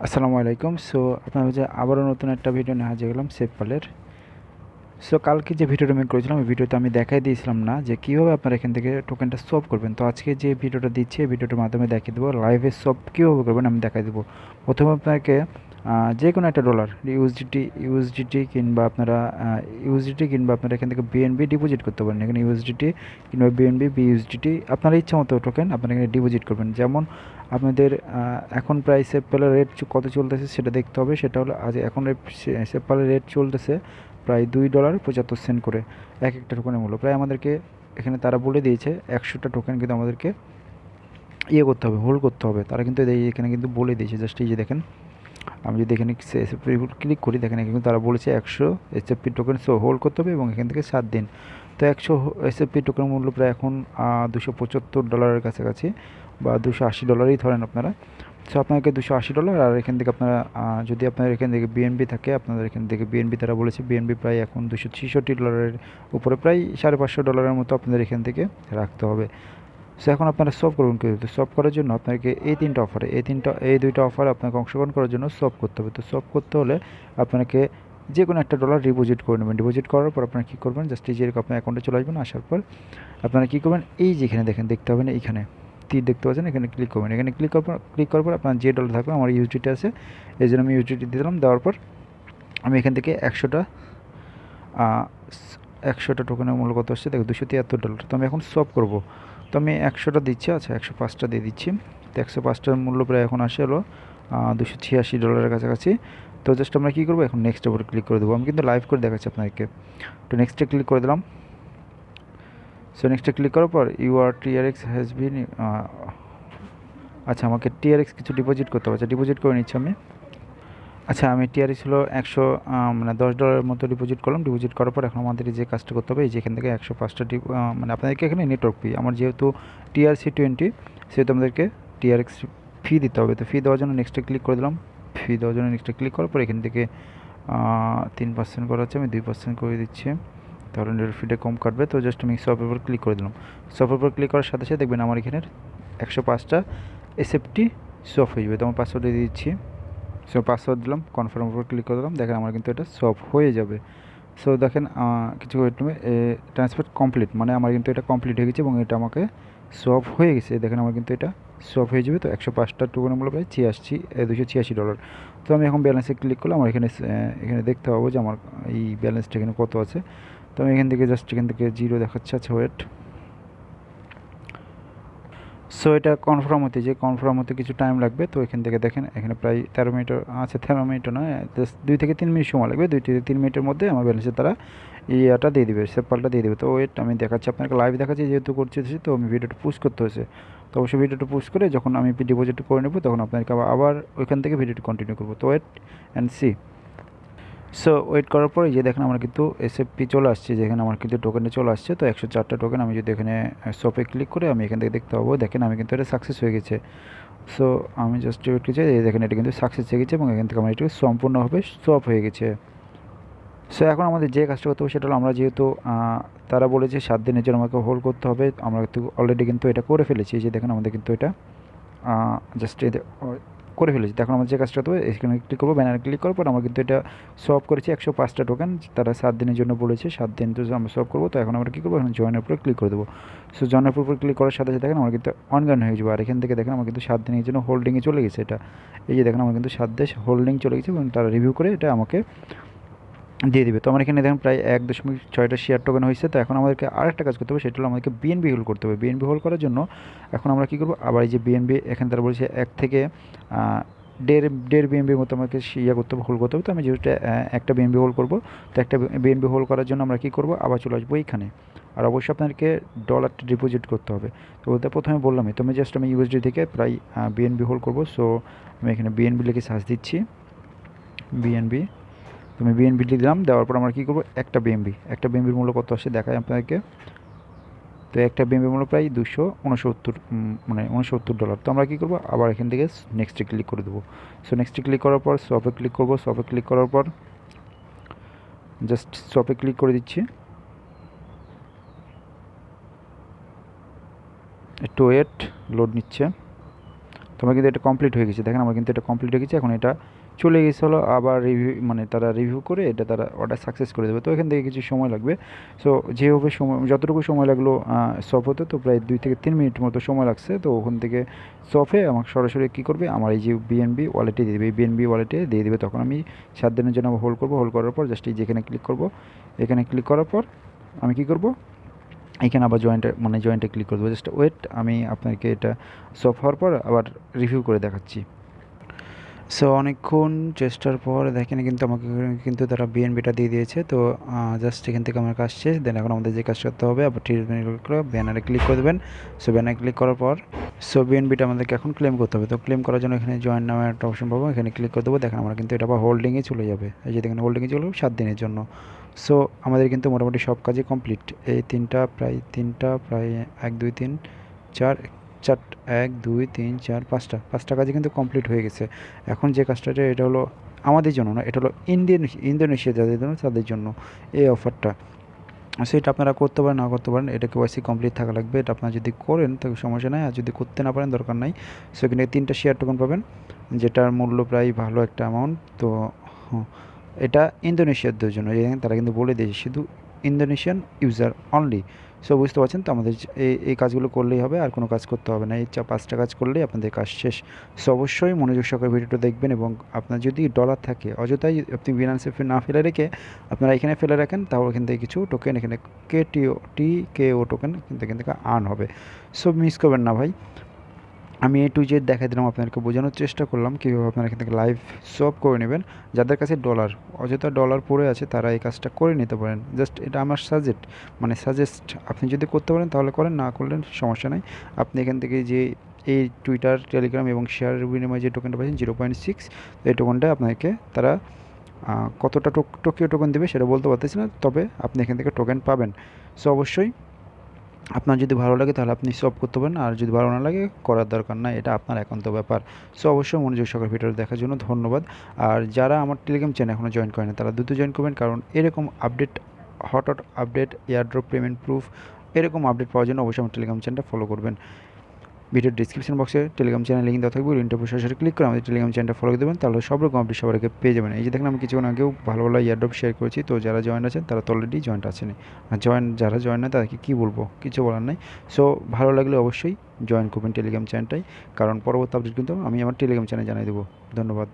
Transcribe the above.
আসসালামু আলাইকুম। সো আপনার হচ্ছে আবারও নতুন একটা ভিডিও নিয়ে হাজির হলাম সেফপালের। সো কালকে যে ভিডিওটা আমি করেছিলাম ওই ভিডিওতে আমি দেখাই দিয়েছিলাম না যে কীভাবে আপনারা এখান থেকে টোকেনটা সোপ করবেন। তো আজকে যে ভিডিওটা দিচ্ছি এই ভিডিওটার মাধ্যমে দেখিয়ে দেবো লাইভে সোপ কীভাবে করবেন আমি দেখাই দেবো। প্রথমে আপনাকে যে কোনো একটা ডলার ইউএসডিটি কিংবা আপনারা এখান থেকে বিএনবি ডিপোজিট করতে পারেন। এখানে ইউএসডিটি কিংবা বিএনবি বিইউএসডিটি আপনার ইচ্ছা মতো টোকেন আপনারা এখানে ডিপোজিট করবেন। যেমন আপনাদের এখন প্রায় সেফপালের রেট কত চলতেছে সেটা দেখতে হবে। সেটা হলো আজ এখন সেফপালের রেট চলতেছে প্রায় $2.75 করে এক একটা টোকেনের মূল্য। প্রায় আমাদেরকে এখানে তারা বলে দিয়েছে 100টা টোকেন কিন্তু আমাদেরকে করতে হবে, হোল্ড করতে হবে। তারা কিন্তু এখানে কিন্তু বলে দিয়েছে, জাস্ট এই যে দেখেন আমি যদি এখানে এসএফপি ক্লিক করি দেখেন কিন্তু তারা বলেছে 100 এসএফপি টোকেন হোল্ড করতে হবে এবং এখান থেকে 7 দিন। তো 100 এসএফপি টোকেনের মূল্য প্রায় এখন $275 কাছাকাছি বা $280 ধরেন আপনারা। সো আপনাকে $280 আর এখান থেকে আপনারা যদি আপনার এখান থেকে বিএনবি থাকে আপনাদের এখান থেকে বিএনবি তারা বলেছে বিএনবি প্রায় এখন $266 উপরে প্রায় $550 মতো আপনাদের এখান থেকে রাখতে হবে। সো এখন আপনারা সলভ করবেন কী? তো সলভ করার জন্য আপনাকে এই দুইটা অফারে আপনাকে অংশগ্রহণ করার জন্য সলভ করতে হবে। তো সলভ করতে হলে আপনাকে যে কোনো একটা ডলার ডিপোজিট করে নেবেন। ডিপোজিট করার পর আপনারা কী করবেন, জাস্ট এই যে আপনার অ্যাকাউন্টে চলে আসবেন। আসার পর আপনারা কী করবেন, এই যেখানে দেখতে হবে না, এইখানে তীর দেখতে পাচ্ছেন, এখানে ক্লিক করবেন। এখানে ক্লিক করার পর আপনার যে ডলার থাকবে, আমার ইউএসডিটি আছে এই জন্য আমি ইউএসডিটি দিলাম। দেওয়ার পর আমি এখান থেকে 100টা টোকেনের মূল্য কত আসছে দেখো $273। তো আমি এখন সলভ করবো। তো আমি 100টা দিচ্ছি, আচ্ছা 105টা দিয়ে দিচ্ছি। তো 105টার মূল্য প্রায় এখন আসে হলো $286 কাছাকাছি। তো জাস্ট আমরা কী করবো, এখন নেক্সটের উপরে ক্লিক করে দেবো। আমি কিন্তু লাইভ করে দেখাচ্ছি আপনাদেরকে। তো নেক্সটে ক্লিক করে দিলাম। সো নেক্সটে ক্লিক করার পর ইউআর টিআরএক্স হ্যাজ বিন, আচ্ছা আমাকে টিআরএক্স কিছু ডিপোজিট করতে হবে। আচ্ছা ডিপোজিট করে নিচ্ছি আমি। আচ্ছা আমি টিআরএক্স হলো 100 মানে $10 মতো ডিপোজিট করলাম। ডিপোজিট করার পর এখন আমাদের যে কাজটা করতে হবে, এই যে এখান থেকে 105টা মানে আপনাদেরকে এখানে নেটওয়ার্ক ফি, আমার যেহেতু TRC20 সেহেতু আমাদেরকে টিআরএক্স ফি দিতে হবে। তো ফি দেওয়ার জন্য নেক্সটে ক্লিক করে দিলাম। ফি দেওয়ার জন্য নেক্সটে ক্লিক করার পর এখান থেকে 3% করা হচ্ছে, আমি 2% করে দিচ্ছি, তাহলে নেটওয়ার্ক ফিটা কম কাটবে। তো জাস্ট আমি সফের উপর ক্লিক করে দিলাম। সফের উপর ক্লিক করার সাথে সাথে দেখবেন আমার এখানের 105টা এসএফটি সফ হয়ে যাবে। তো আমার পাসওয়ার্ড দিয়ে দিচ্ছি। সো পাসওয়ার্ড দিলাম, কনফার্ম উপর ক্লিক করে দিলাম। দেখেন আমার কিন্তু এটা সলভ হয়ে যাবে। সো দেখেন কিছু ট্রান্সফার কমপ্লিট, মানে আমার কিন্তু এটা কমপ্লিট হয়ে গেছে এবং এটা আমাকে সলভ হয়ে গেছে। দেখেন আমার কিন্তু এটা সলভ হয়ে যাবে। তো 105টা টোকেনের মূল্য প্রায় $286। তো আমি এখন ব্যালেন্সে ক্লিক করলে আমার এখানে দেখতে পাবো যে আমার এই ব্যালেন্সটা এখানে কত আছে। তো আমি এখান থেকে জাস্ট এখান থেকে 0 দেখাচ্ছে। আচ্ছা ওয়েট, সো এটা কনফার্ম হতে কিছু টাইম লাগবে। তো এখান থেকে দেখেন এখানে প্রায় 13 মিনিট আছে, 13 মিনিটও নয়, জাস্ট 2 থেকে 3 মিনিট সময় লাগবে। 2 থেকে 3 মিনিটের মধ্যে আমার ব্যালেন্সে তারা ইয়েটা দিয়ে দেবে, সেফপালটা দিয়ে দেবে। তো ওয়েট আমি দেখাচ্ছি আপনাকে, লাইভ দেখাচ্ছি যেহেতু করছি, তো আমি ভিডিওটা পুশ করতে হয়েছে। তো অবশ্যই ভিডিওটা পুশ করে যখন আমি ডিপোজিট করে নেবো তখন আপনাকে আবার ওইখান থেকে ভিডিওটি কন্টিনিউ করবো। তো wait and see. So wait করার পরে যে দেখেন আমার কিন্তু এসএফপি চলে আসছে, যেখানে আমার কিন্তু টোকেনে চলে আসছে। তো 104টা টোকেন আমি যদি এখানে শপে ক্লিক করে আমি এখান থেকে দেখতে পাবো, দেখেন আমি কিন্তু এটা সাকসেস হয়ে গেছে। সো আমি জাস্ট ওয়েট করছি, দেখেন এটা কিন্তু সাকসেস হয়ে গেছে এবং এখান থেকে আমার এটি সম্পূর্ণভাবে সপ হয়ে গেছে। সো এখন আমাদের যে কাজটা করতে হবে সেটা হলো, আমরা যেহেতু তারা বলেছে 7 দিনের জন্য আমাকে হোল্ড করতে হবে, আমরা কিন্তু অলরেডি কিন্তু এটা করে ফেলেছি। যে দেখেন আমাদের কিন্তু এটা জাস্ট করে ফেলেছি। এখন আমাদের যে কাজটা হবে এখানে ক্লিক করবো, ব্যানারে ক্লিক করার পর আমরা কিন্তু এটা সলভ করেছি। 105টা টোকেন তারা 7 দিনের জন্য বলেছে, 7 দিন তো আমরা সলভ করবো। তো এখন আমরা কী করবো, এখন জয়েনের উপরে ক্লিক করে দেবো। সো জয়েনের উপর ক্লিক করার সাথে সাথে দেখেন আমার কিন্তু অনগান হয়ে যাবে। আর এখান থেকে দেখেন আমার কিন্তু 7 দিনের জন্য হোল্ডিংয়ে চলে গেছে এটা। এই যে দেখেন আমার কিন্তু 7 দেশ হোল্ডিং চলে গেছে এবং তারা রিভিউ করে এটা আমাকে দিয়ে দিবে। তো আমার এখানে দেখেন প্রায় 1.6টা শেয়ার টোকেন হয়েছে। তো এখন আমাদেরকে আরেকটা কাজ করতে হবে, সেটা হলো আমাদেরকে বিএনবি হোল্ড করতে হবে। বিএনবি হোল্ড করার জন্য এখন আমরা কী করবো, আবার এই যে বিএনবি এখানে তারা বলছে 1 থেকে দেড় বিএনবির মতো আমাকে করতে হবে, হোল্ড করতে হবে। তো আমি যেহেতু একটা বিএনবি হোল্ড করবো, তো একটা বিএনবি হোল্ড করার জন্য আমরা কী করবো, আবার চলে আসবো এইখানে। আর অবশ্যই আপনাদেরকে ডলারটা ডিপোজিট করতে হবে। তো বলতে প্রথমে বললামই, তো আমি জাস্ট আমি ইউএসডি থেকে প্রায় বিএনবি হোল্ড করবো। সো আমি এখানে বিএনবি লিখে সার্চ দিচ্ছি, বিএনবি। তো আমি বিএনবি দিলাম, দেওয়ার পর আমরা কী করবো, একটা বিএনবির মূল্য কত আসে দেখায় আপনাদেরকে। তো একটা বিএনবির মূল্য প্রায় $269, তো আমরা কী করবো, আবার এখান থেকে নেক্সটে ক্লিক করে দেবো। সো নেক্সটে ক্লিক করার পর শপে ক্লিক করবো। শপে ক্লিক করার পর জাস্ট শপে ক্লিক করে দিচ্ছি। একটু ওয়েট, লোড নিচ্ছে। তো আমার কিন্তু এটা কমপ্লিট হয়ে গেছে, দেখেন আমার কিন্তু এটা কমপ্লিট হয়ে গেছে। এখন এটা চলে গেছে হলো আবার রিভিউ, মানে তারা রিভিউ করে এটা তারা অর্ডার সাকসেস করে দেবে। তো এখান থেকে কিছু সময় লাগবে। সো যেভাবে সময়, যতটুকু সময় লাগলো সফ হতে, তো প্রায় 2 থেকে 3 মিনিট মতো সময় লাগছে। তো ওখান থেকে সফে আমাকে সরাসরি কী করবে, আমার এই যে বিএনবি ওয়ালেটে দিয়ে দেবে, এই বিএনবি ওয়ালেটে দিয়ে দেবে। তখন আমি 7 দিনের জন্য হোল্ড করবো। হোল্ড করার পর জাস্ট এই যেখানে ক্লিক করব, এখানে ক্লিক করার পর আমি কী করব, এখানে আবার জয়েন্টে ক্লিক করে দেবো। জাস্ট ওয়েট, আমি আপনাকে এটা সফট হওয়ার পর আবার রিভিউ করে দেখাচ্ছি। সো অনেকক্ষণ চেষ্টার পর দেখেন কিন্তু আমাকে কিন্তু তারা বিএনবিটা দিয়ে দিয়েছে। তো জাস্ট এখান থেকে আমার কাজ শেষ। দেন এখন আমাদের যে কাজ করতে হবে, আবার ব্যানারে ক্লিক করে দেবেন। সো ব্যানারে ক্লিক করার পর সো বিএনবিটা আমাদেরকে এখন ক্লেম করতে হবে। তো ক্লেম করার জন্য এখানে জয়েন নামে একটা অপশন পাবো, এখানে ক্লিক করে দেবো। দেখেন আমরা কিন্তু এটা আবার হোল্ডিংয়ে চলে যাবে। এই যে দেখেন হোল্ডিংয়ে চলে যাবে 7 দিনের জন্য। সো আমাদের কিন্তু মোটামুটি সব কাজই কমপ্লিট। এই তিনটা প্রায় 1 2 3 4 চার 1 2 3 4 5টা কাজই কিন্তু কমপ্লিট হয়ে গেছে। এখন যে কাজটা, এটা হলো আমাদের জন্য না, এটা হলো ইন্দোনেশিয়া যাদের জন্য, তাদের জন্য এই অফারটা। সেটা আপনারা করতে পারেন, না করতে পারেন, এটা কেওয়াইসি কমপ্লিট থাকা লাগবে। এটা আপনারা যদি করেন তাহলে সমস্যা নাই, আর যদি করতে না পারেন দরকার নাই। সো এখানে 3টা শেয়ার টোকেন পাবেন, যেটার মূল্য প্রায় ভালো একটা অ্যামাউন্ট। তো এটা ইন্দোনেশিয়াদের জন্য, তারা কিন্তু বলে দিয়েছে শুধু ইন্দোনেশিয়ান ইউজার অনলি। সো বুঝতে পারছেন তো, আমাদের এই কাজগুলো করলেই হবে, আর কোনো কাজ করতে হবে না। এই 5টা কাজ করলেই আপনাদের কাজ শেষ। সো অবশ্যই মনোযোগ সহকারে ভিডিওটা দেখবেন, এবং আপনার যদি ডলার থাকে, অযথাই আপনি বিনান্সে না ফেলে রেখে আপনারা এখানে ফেলে রাখেন, তাহলে এখান থেকে কিছু টোকেন, এখানে কেও টোকেন কিন্তু এখান থেকে আর্ন হবে। সো মিস করবেন না ভাই। আমি A to Z দেখাই দিলাম, আপনাদেরকে বোঝানোর চেষ্টা করলাম কীভাবে আপনারা এখান থেকে লাইভ সব করে নেবেন। যাদের কাছে অযথা ডলার পড়ে আছে, তারা এই কাজটা করে নিতে পারেন। জাস্ট এটা আমার সাজেস্ট, আপনি যদি করতে পারেন তাহলে করেন, না করলেন সমস্যা নাই। আপনি এখান থেকে যে এই টুইটার, টেলিগ্রাম এবং শেয়ারের বিনিময়ে যে টোকেনটা পাচ্ছেন 0.6, এই টোকেনটা আপনাকে তারা কতটা টোকিও টোকেন দেবে সেটা বলতে পারতেছি না, তবে আপনি এখান থেকে টোকেন পাবেন। সো অবশ্যই আপনার যদি ভালো লাগে তাহলে আপনি সব করতে পারেন, আর যদি ভালো না লাগে করার দরকার নাই, এটা আপনার একান্ত ব্যাপার। সো অবশ্যই মনোযোগ সহকারে ভিডিওটা দেখার জন্য ধন্যবাদ। আর যারা আমার টেলিগ্রাম চ্যানেল এখনও জয়েন করেন, তারা দ্রুত জয়েন করবেন, কারণ এরকম update, hot update, airdrop payment proof, এরকম আপডেট পাওয়ার জন্য অবশ্যই আমার টেলিগ্রাম চ্যানেলটা ফলো করবেন। ভিডিওর ডিসক্রিপশন বক্সে টেলিগ্রাম চ্যানেল লিঙ্ক দেওয়া থাকবে, লিঙ্কটা সরাসরি ক্লিক করে আমাদের টেলিগ্রাম চ্যানেলটা ফলো করে দেবেন, তাহলে সব রকম আপডেট সবার আগে পেয়ে যাবেন। এই যে দেখেন আমি কিছুক্ষণ আগেও ভালো ভালো এয়ারড্রপ শেয়ার করেছি। তো যারা জয়েন আছেন তারা তো অলরেডি জয়েন্ট আছেন, আর যারা জয়েন না তাদেরকে কী বলবো, কিছু বলার নাই। সো ভালো লাগলে অবশ্যই জয়েন করবেন টেলিগ্রাম চ্যানেলটাই, কারণ পরবর্তী আপডেট কিন্তু আমি আমার টেলিগ্রাম চ্যানেলে জানিয়ে দেবো। ধন্যবাদ।